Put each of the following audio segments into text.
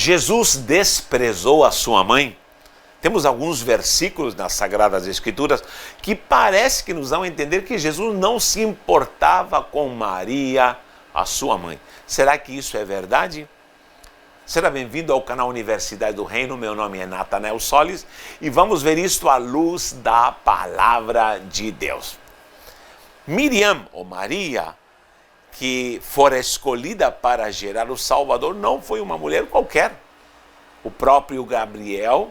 Jesus desprezou a sua mãe? Temos alguns versículos nas Sagradas Escrituras que parece que nos dão a entender que Jesus não se importava com Maria, a sua mãe. Será que isso é verdade? Seja bem-vindo ao canal Universidade do Reino, meu nome é Natanael Solis e vamos ver isto à luz da Palavra de Deus. Miriam, ou Maria, que fora escolhida para gerar o Salvador, não foi uma mulher qualquer. O próprio Gabriel,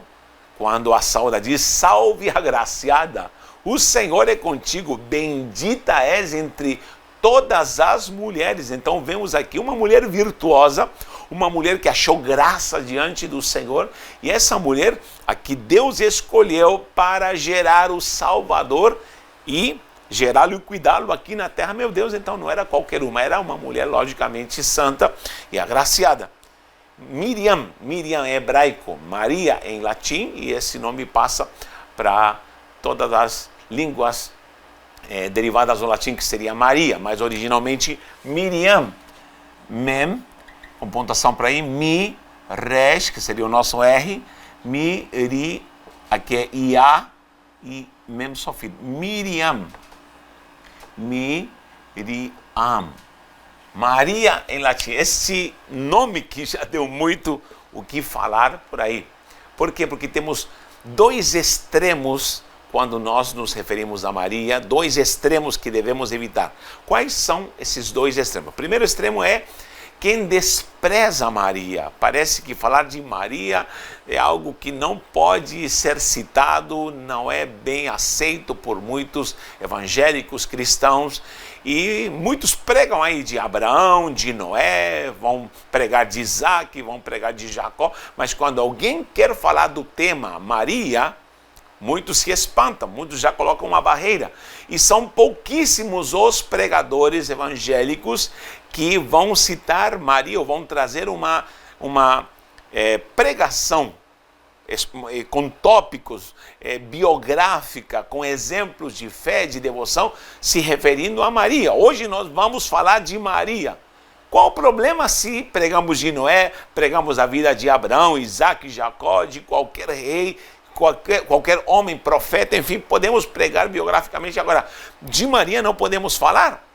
quando a sauda, diz: salve agraciada, o Senhor é contigo, bendita és entre todas as mulheres. Então vemos aqui uma mulher virtuosa, uma mulher que achou graça diante do Senhor, e essa mulher a que Deus escolheu para gerar o Salvador e gerá-lo e cuidá-lo aqui na terra. Meu Deus, então não era qualquer uma, era uma mulher logicamente santa e agraciada. Miriam em hebraico, Maria em latim, e esse nome passa para todas as línguas derivadas do latim, que seria Maria, mas originalmente Miriam. Mem, com pontuação para aí, mi, res, que seria o nosso R, mi, ri, aqui é ia, e mem sofrido. Miriam. Miriam. Maria em latim. Esse nome que já deu muito o que falar por aí. Por quê? Porque temos dois extremos quando nós nos referimos a Maria, dois extremos que devemos evitar. Quais são esses dois extremos? O primeiro extremo é quem despreza Maria. Parece que falar de Maria é algo que não pode ser citado, não é bem aceito por muitos evangélicos cristãos, e muitos pregam aí de Abraão, de Noé, vão pregar de Isaac, vão pregar de Jacó, mas quando alguém quer falar do tema Maria, muitos se espantam, muitos já colocam uma barreira. E são pouquíssimos os pregadores evangélicos que vão citar Maria, ou vão trazer uma pregação com tópicos biográfica, com exemplos de fé, de devoção, se referindo a Maria. Hoje nós vamos falar de Maria. Qual o problema se pregamos de Noé, pregamos a vida de Abraão, Isaac, Jacó, de qualquer rei, qualquer homem, profeta, enfim, podemos pregar biograficamente. Agora, de Maria não podemos falar?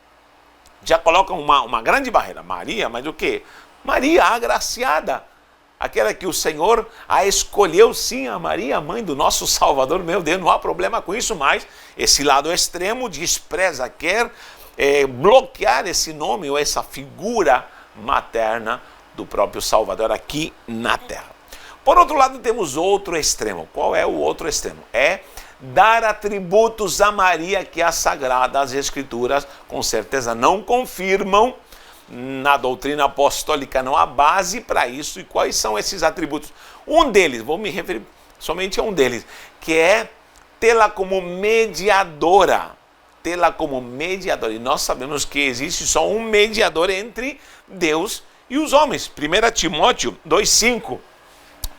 Já colocam uma grande barreira. Maria, mas o quê? Maria, a agraciada, aquela que o Senhor a escolheu, sim, a Maria, a mãe do nosso Salvador. Meu Deus, não há problema com isso, mas esse lado extremo despreza, quer bloquear esse nome ou essa figura materna do próprio Salvador aqui na terra. Por outro lado, temos outro extremo. Qual é o outro extremo? É dar atributos a Maria que as Sagradas Escrituras com certeza não confirmam. Na doutrina apostólica não há base para isso. E quais são esses atributos? Um deles, vou me referir somente a um deles, que é tê-la como mediadora. Tê-la como mediadora. E nós sabemos que existe só um mediador entre Deus e os homens. 1 Timóteo 2,5.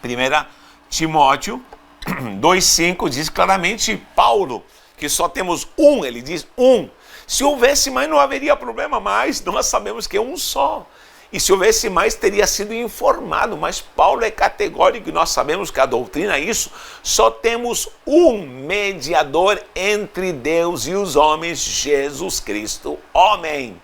1 Timóteo 2,5 diz claramente, Paulo, que só temos um, ele diz um. Se houvesse mais não haveria problema, mas nós sabemos que é um só. E se houvesse mais teria sido informado, mas Paulo é categórico e nós sabemos que a doutrina é isso. Só temos um mediador entre Deus e os homens, Jesus Cristo, homem.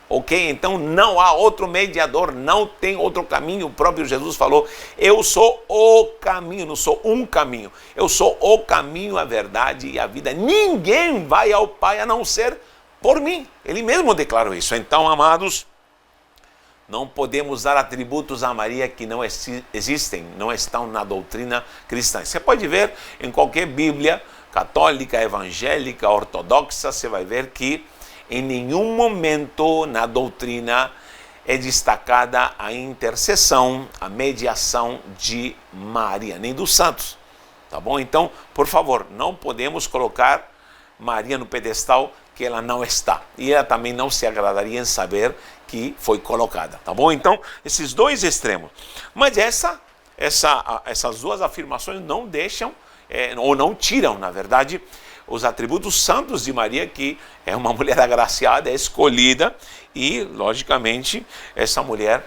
Ok? Então não há outro mediador, não tem outro caminho. O próprio Jesus falou, eu sou o caminho, não sou um caminho. Eu sou o caminho, a verdade e a vida. Ninguém vai ao Pai a não ser por mim. Ele mesmo declarou isso. Então, amados, não podemos dar atributos a Maria que não existem, não estão na doutrina cristã. Você pode ver em qualquer Bíblia, católica, evangélica, ortodoxa, você vai ver que em nenhum momento na doutrina é destacada a intercessão, a mediação de Maria, nem dos santos, tá bom? Então, por favor, não podemos colocar Maria no pedestal que ela não está. E ela também não se agradaria em saber que foi colocada, tá bom? Então, esses dois extremos. Mas essas duas afirmações não deixam, ou não tiram, na verdade, os atributos santos de Maria, que é uma mulher agraciada, é escolhida, e, logicamente, essa mulher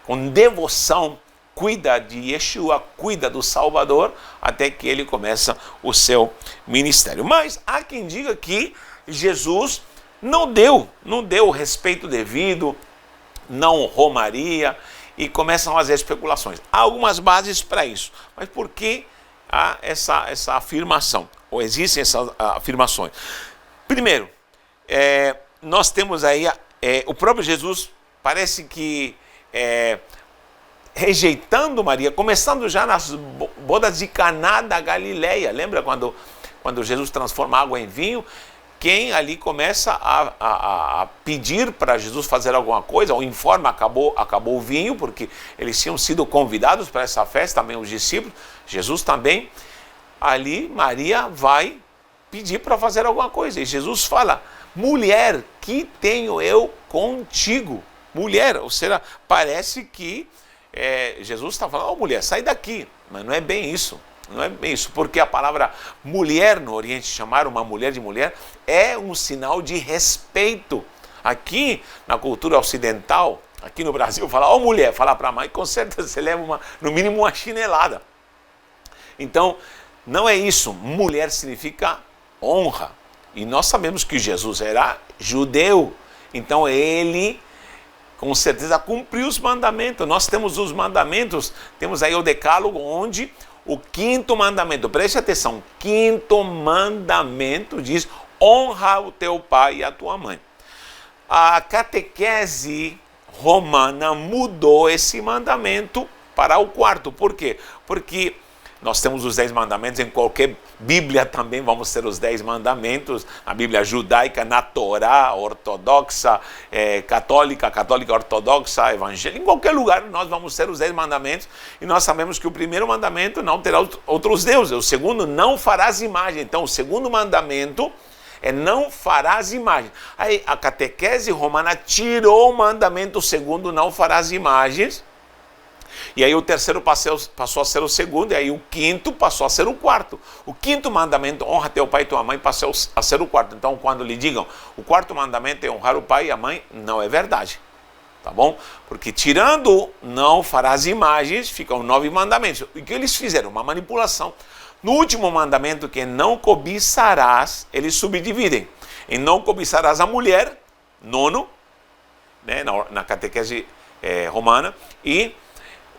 com devoção cuida de Yeshua, cuida do Salvador, até que ele começa o seu ministério. Mas há quem diga que Jesus não deu o respeito devido, não honrou Maria, e começam a fazer especulações. Há algumas bases para isso, mas por que há essa afirmação, ou existem essas afirmações? Primeiro, nós temos aí, o próprio Jesus parece que rejeitando Maria, começando já nas bodas de Caná da Galileia. Lembra quando Jesus transforma água em vinho? Quem ali começa a pedir para Jesus fazer alguma coisa, ou informa, acabou o vinho, porque eles tinham sido convidados para essa festa, também os discípulos, Jesus também. Ali Maria vai pedir para fazer alguma coisa, e Jesus fala: mulher, que tenho eu contigo? Mulher, ou seja, parece que Jesus está falando: mulher, sai daqui, mas não é bem isso. Não é bem isso, porque a palavra mulher no Oriente, chamar uma mulher de mulher, é um sinal de respeito. Aqui na cultura ocidental, aqui no Brasil, falar mulher, falar para a mãe, com certeza você leva no mínimo uma chinelada. Então, não é isso. Mulher significa honra. E nós sabemos que Jesus era judeu, então ele com certeza cumpriu os mandamentos. Nós temos os mandamentos, temos aí o decálogo, onde o quinto mandamento, preste atenção, quinto mandamento diz: honra o teu pai e a tua mãe. A catequese romana mudou esse mandamento para o quarto. Por quê? Porque nós temos os 10 mandamentos, em qualquer Bíblia também vamos ter os 10 mandamentos, na Bíblia judaica, na Torá, ortodoxa, católica ortodoxa, evangélica, em qualquer lugar nós vamos ter os 10 mandamentos, e nós sabemos que o primeiro mandamento: não terá outros deuses. O segundo: não farás imagem. Então o segundo mandamento é: não farás imagem. Aí a catequese romana tirou o mandamento segundo: não farás imagens. E aí o terceiro passou a ser o segundo, e aí o quinto passou a ser o quarto. O quinto mandamento: honra teu pai e tua mãe, passou a ser o quarto. Então, quando lhe digam o quarto mandamento é honrar o pai e a mãe, não é verdade. Tá bom? Porque tirando não farás imagens, ficam 9 mandamentos. E o que eles fizeram? Uma manipulação. No último mandamento, que é não cobiçarás, eles subdividem em não cobiçarás a mulher, nono, né, na catequese romana, e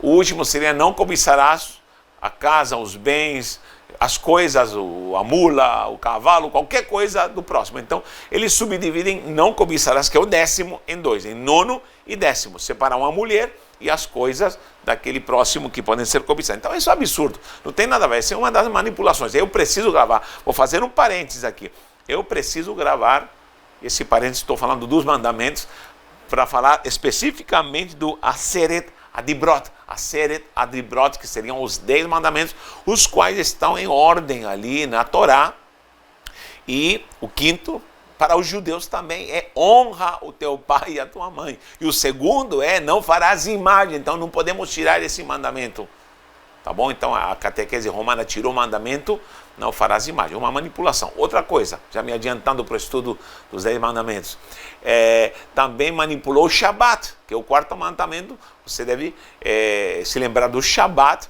o último seria: não cobiçarás a casa, os bens, as coisas, a mula, o cavalo, qualquer coisa do próximo. Então, eles subdividem não cobiçarás, que é o 10º, em 2, em nono e 10º. Separar uma mulher e as coisas daquele próximo que podem ser cobiçadas. Então, isso é absurdo. Não tem nada a ver. Isso é uma das manipulações. Eu preciso gravar. Vou fazer um parênteses aqui. Eu preciso gravar esse parênteses. Estou falando dos mandamentos para falar especificamente do Aseret Adibrot, que seriam os 10 mandamentos, os quais estão em ordem ali na Torá. E o quinto, para os judeus também, é: honra o teu pai e a tua mãe. E o segundo é: não farás imagem. Então não podemos tirar esse mandamento. Tá bom? Então a catequese romana tirou o mandamento: não farás imagem. Uma manipulação. Outra coisa, já me adiantando para o estudo dos 10 mandamentos, também manipulou o Shabat, que é o quarto mandamento. Você deve se lembrar do Shabat.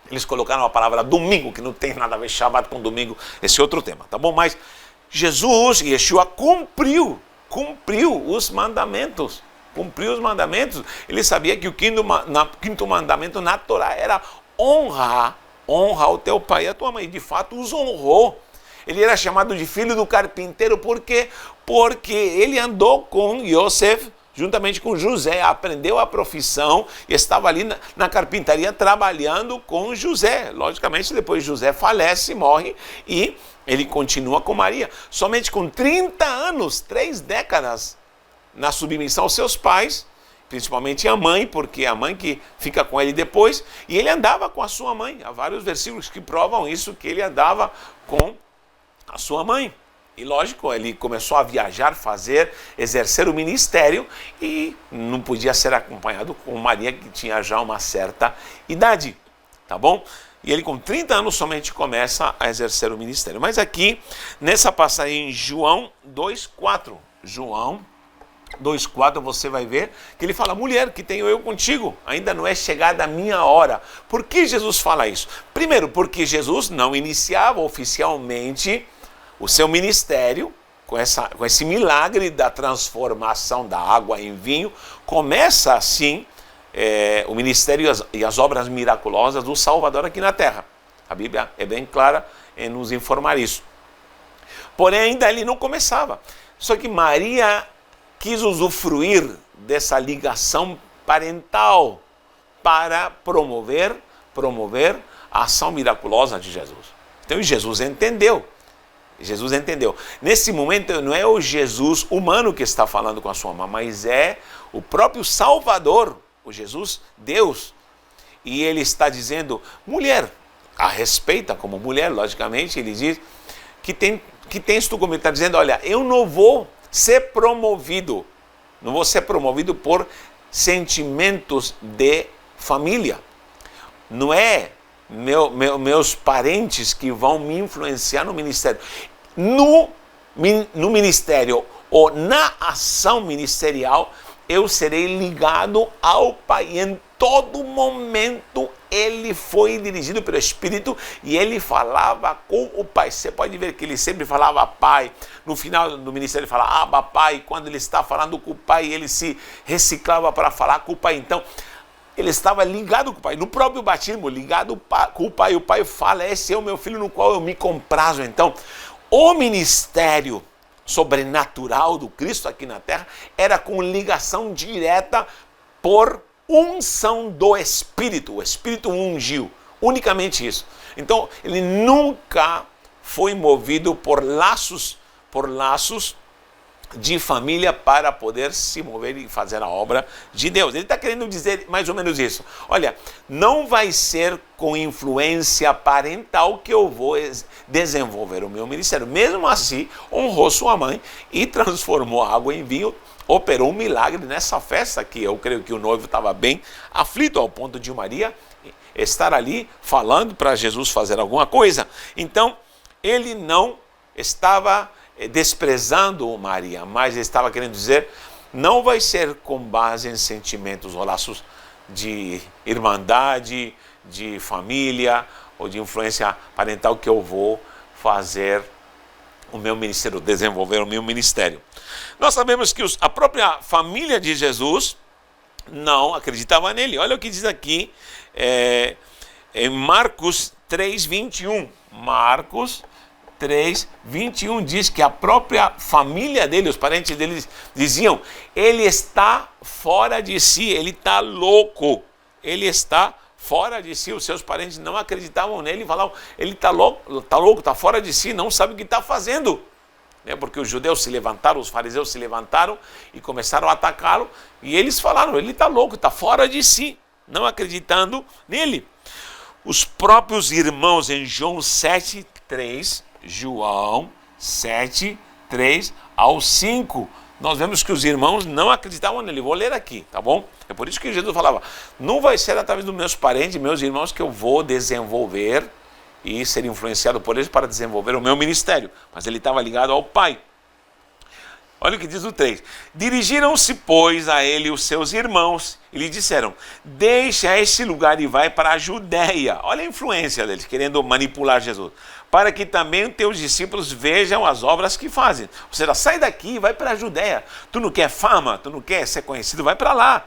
Eles colocaram a palavra domingo, que não tem nada a ver Shabat com domingo, esse é outro tema, tá bom? Mas Jesus, Yeshua, cumpriu os mandamentos. Cumpriu os mandamentos. Ele sabia que o quinto mandamento na Torá era honra o teu pai e a tua mãe. De fato, os honrou. Ele era chamado de filho do carpinteiro. Por quê? Porque ele andou com Yosef, juntamente com José, aprendeu a profissão e estava ali na carpintaria trabalhando com José. Logicamente, depois José falece, morre, e ele continua com Maria. Somente com 30 anos, 3 décadas, na submissão aos seus pais, principalmente a mãe, porque é a mãe que fica com ele depois, e ele andava com a sua mãe. Há vários versículos que provam isso, que ele andava com a sua mãe. E lógico, ele começou a viajar, exercer o ministério, e não podia ser acompanhado com Maria, que tinha já uma certa idade, tá bom? E ele com 30 anos somente começa a exercer o ministério. Mas aqui, nessa passagem em João 2,4, João 2,4, você vai ver que ele fala: mulher, que tenho eu contigo? Ainda não é chegada a minha hora. Por que Jesus fala isso? Primeiro, porque Jesus não iniciava oficialmente o seu ministério com esse milagre da transformação da água em vinho. Começa assim o ministério e as obras miraculosas do Salvador aqui na terra. A Bíblia é bem clara em nos informar isso. Porém, ainda ele não começava. Só que Maria quis usufruir dessa ligação parental para promover a ação miraculosa de Jesus. Então Jesus entendeu. Nesse momento não é o Jesus humano que está falando com a sua mãe, mas é o próprio Salvador, o Jesus Deus. E ele está dizendo: mulher, a respeita como mulher, logicamente. Ele diz: que tens tu comigo? Está dizendo: olha, eu não vou ser promovido por sentimentos de família. Não é meus parentes que vão me influenciar no ministério. No ministério ou na ação ministerial, eu serei ligado ao Pai. Em todo momento ele foi dirigido pelo Espírito e ele falava com o Pai. Você pode ver que ele sempre falava Pai. No final do ministério ele fala Abba, Pai. Quando ele está falando com o Pai, ele se reciclava para falar com o Pai. Então, ele estava ligado com o Pai. No próprio batismo, ligado com o Pai. O Pai fala: esse é o meu filho no qual eu me comprazo. Então, o ministério sobrenatural do Cristo aqui na terra era com ligação direta por unção do Espírito. O Espírito ungiu, unicamente isso. Então, ele nunca foi movido por laços de família para poder se mover e fazer a obra de Deus. Ele está querendo dizer mais ou menos isso. Olha, não vai ser com influência parental que eu vou desenvolver o meu ministério. Mesmo assim, honrou sua mãe e transformou a água em vinho, operou um milagre nessa festa, que eu creio que o noivo estava bem aflito, ao ponto de Maria estar ali falando para Jesus fazer alguma coisa. Então, ele não estava desprezando Maria, mas estava querendo dizer: não vai ser com base em sentimentos ou laços de irmandade, de família ou de influência parental que eu vou fazer o meu ministério, desenvolver o meu ministério. Nós sabemos que a própria família de Jesus não acreditava nele. Olha o que diz aqui em Marcos 3:21. Marcos 3:21 diz que a própria família dele, os parentes dele, diziam: ele está fora de si, ele está louco, ele está fora de si. Os seus parentes não acreditavam nele e falavam: ele está louco, está fora de si, não sabe o que está fazendo. Porque os judeus se levantaram, os fariseus se levantaram e começaram a atacá-lo, e eles falaram: ele está louco, está fora de si, não acreditando nele. Os próprios irmãos, em João 7:3, João 7:3-5, nós vemos que os irmãos não acreditavam nele. Vou ler aqui, tá bom? É por isso que Jesus falava: não vai ser através dos meus parentes, meus irmãos, que eu vou desenvolver e ser influenciado por eles para desenvolver o meu ministério. Mas ele estava ligado ao Pai. Olha o que diz o 3. Dirigiram-se, pois, a ele os seus irmãos e lhe disseram: deixa este lugar e vai para a Judéia. Olha a influência deles, querendo manipular Jesus. Para que também os teus discípulos vejam as obras que fazem. Ou seja, sai daqui e vai para a Judéia. Tu não quer fama, tu não quer ser conhecido, vai para lá.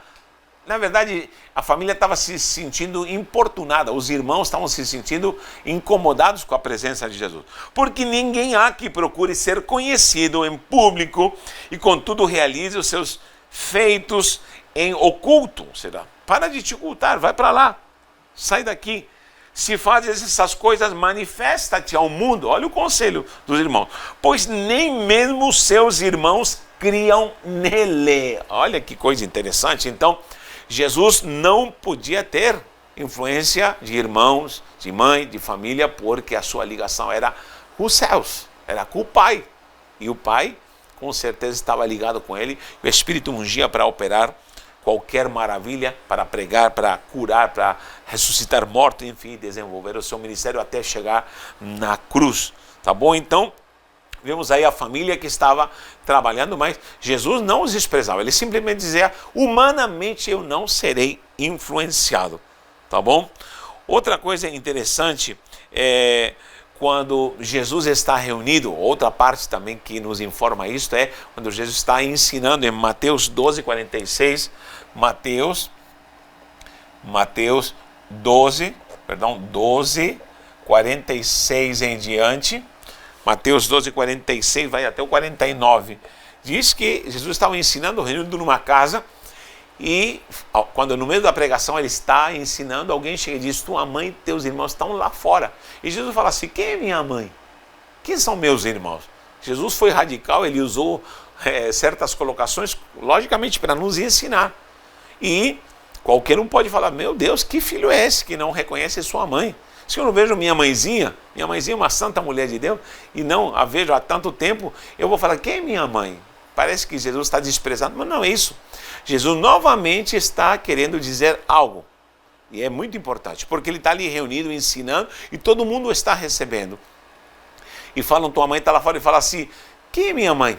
Na verdade, a família estava se sentindo importunada, os irmãos estavam se sentindo incomodados com a presença de Jesus. Porque ninguém há que procure ser conhecido em público e, contudo, realize os seus feitos em oculto. Ou seja, para de te ocultar, vai para lá, sai daqui. Se fazes essas coisas, manifesta-te ao mundo. Olha o conselho dos irmãos. Pois nem mesmo os seus irmãos criam nele. Olha que coisa interessante. Então, Jesus não podia ter influência de irmãos, de mãe, de família, porque a sua ligação era com os céus, era com o Pai. E o Pai, com certeza, estava ligado com ele. O Espírito ungia para operar qualquer maravilha, para pregar, para curar, para ressuscitar mortos, enfim, desenvolver o seu ministério até chegar na cruz. Tá bom? Então, Vemos aí a família que estava trabalhando, mas Jesus não os desprezava. Ele simplesmente dizia, humanamente eu não serei influenciado. Tá bom? Outra coisa interessante é quando Jesus está reunido, outra parte também que nos informa isso é quando Jesus está ensinando em Mateus 12:46, Mateus 12:46 em diante, Mateus 12:46 vai até o 49, diz que Jesus estava ensinando, reunido numa casa, e quando no meio da pregação ele está ensinando, alguém chega e diz, tua mãe e teus irmãos estão lá fora. E Jesus fala assim, quem é minha mãe? Quem são meus irmãos? Jesus foi radical, ele usou certas colocações, logicamente para nos ensinar. E qualquer um pode falar, meu Deus, que filho é esse que não reconhece sua mãe? Se eu não vejo minha mãezinha é uma santa mulher de Deus, e não a vejo há tanto tempo, eu vou falar, quem é minha mãe? Parece que Jesus está desprezando, mas não é isso. Jesus novamente está querendo dizer algo. E é muito importante, porque ele está ali reunido, ensinando, e todo mundo está recebendo. E falam, tua mãe está lá fora, e fala assim, quem é minha mãe?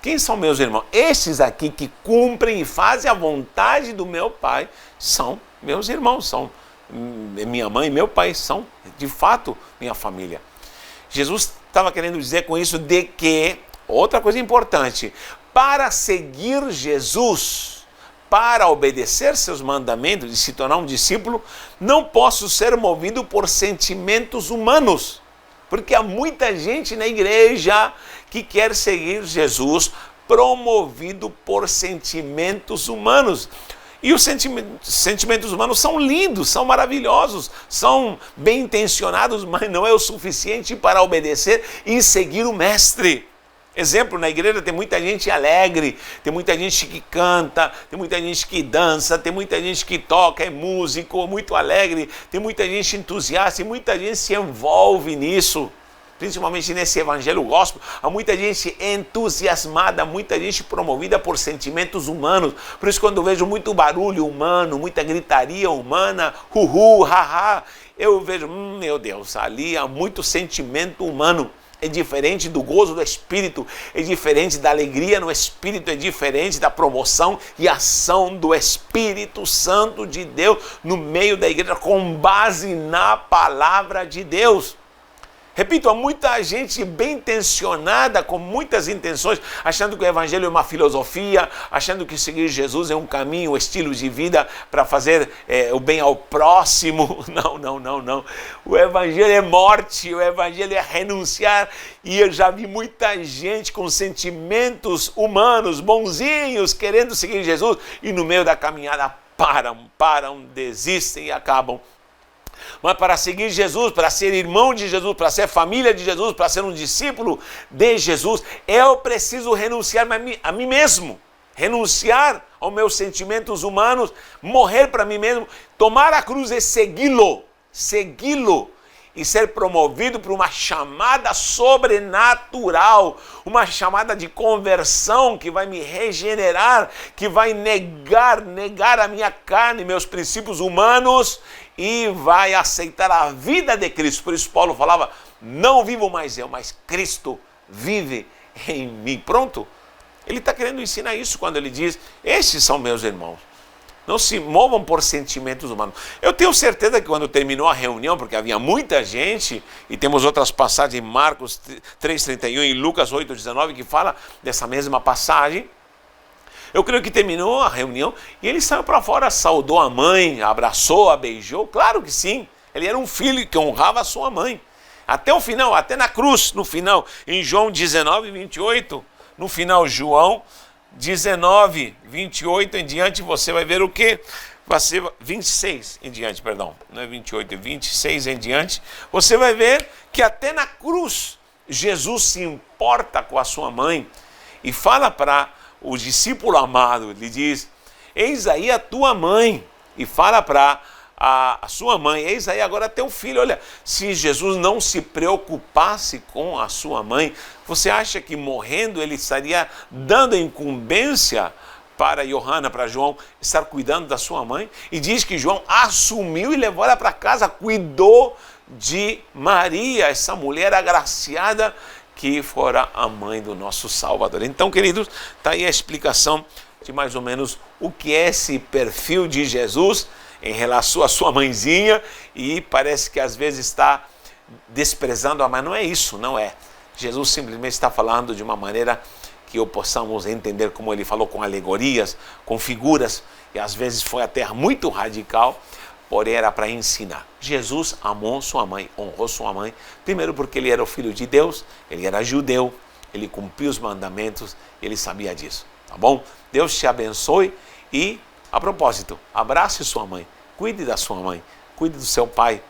Quem são meus irmãos? Esses aqui que cumprem e fazem a vontade do meu Pai, são meus irmãos, são minha mãe e meu pai, são de fato minha família. Jesus estava querendo dizer com isso de que, outra coisa importante, para seguir Jesus, para obedecer seus mandamentos e se tornar um discípulo, não posso ser movido por sentimentos humanos. Porque há muita gente na igreja que quer seguir Jesus promovido por sentimentos humanos. E os sentimentos humanos são lindos, são maravilhosos, são bem intencionados, mas não é o suficiente para obedecer e seguir o mestre. Exemplo, na igreja tem muita gente alegre, tem muita gente que canta, tem muita gente que dança, tem muita gente que toca, é músico, muito alegre, tem muita gente entusiasta e muita gente se envolve nisso. Principalmente nesse evangelho gospel, há muita gente entusiasmada, muita gente promovida por sentimentos humanos. Por isso, quando eu vejo muito barulho humano, muita gritaria humana, haha, eu vejo, meu Deus, ali há muito sentimento humano. É diferente do gozo do Espírito, é diferente da alegria no Espírito, é diferente da promoção e ação do Espírito Santo de Deus no meio da igreja, com base na palavra de Deus. Repito, há muita gente bem intencionada, com muitas intenções, achando que o evangelho é uma filosofia, achando que seguir Jesus é um caminho, um estilo de vida para fazer o bem ao próximo. Não. O evangelho é morte, o evangelho é renunciar. E eu já vi muita gente com sentimentos humanos, bonzinhos, querendo seguir Jesus, e no meio da caminhada param, desistem e acabam. Mas para seguir Jesus, para ser irmão de Jesus, para ser família de Jesus, para ser um discípulo de Jesus, eu preciso renunciar a mim mesmo, renunciar aos meus sentimentos humanos, morrer para mim mesmo, tomar a cruz e segui-lo e ser promovido por uma chamada sobrenatural, uma chamada de conversão que vai me regenerar, que vai negar a minha carne, meus princípios humanos, e vai aceitar a vida de Cristo. Por isso Paulo falava, não vivo mais eu, mas Cristo vive em mim. Pronto? Ele está querendo ensinar isso quando ele diz, estes são meus irmãos. Não se movam por sentimentos humanos. Eu tenho certeza que quando terminou a reunião, porque havia muita gente, e temos outras passagens em Marcos 3,31 e Lucas 8,19 que fala dessa mesma passagem. Eu creio que terminou a reunião e ele saiu para fora, saudou a mãe, abraçou, a beijou. Claro que sim, ele era um filho que honrava a sua mãe. Até o final, até na cruz, no final, em João 19:28, no final, João 19:28 em diante, você vai ver o quê? Vai ser 26 em diante, perdão, não é 28, é 26 em diante. Você vai ver que até na cruz, Jesus se importa com a sua mãe e fala para o discípulo amado, ele diz, eis aí a tua mãe, e fala para a sua mãe, eis aí agora teu filho. Olha, se Jesus não se preocupasse com a sua mãe, você acha que morrendo ele estaria dando incumbência para Johanna, para João, estar cuidando da sua mãe? E diz que João assumiu e levou ela para casa, cuidou de Maria, essa mulher agraciada que fora a mãe do nosso Salvador. Então, queridos, está aí a explicação de mais ou menos o que é esse perfil de Jesus em relação à sua mãezinha, e parece que às vezes está desprezando, mas não é isso, não é. Jesus simplesmente está falando de uma maneira que eu possamos entender, como ele falou, com alegorias, com figuras, e às vezes foi até muito radical, porém era para ensinar. Jesus amou sua mãe, honrou sua mãe, primeiro porque ele era o filho de Deus, ele era judeu, ele cumpriu os mandamentos, ele sabia disso, tá bom? Deus te abençoe e, a propósito, abrace sua mãe, cuide da sua mãe, cuide do seu pai,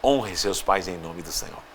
honre seus pais em nome do Senhor.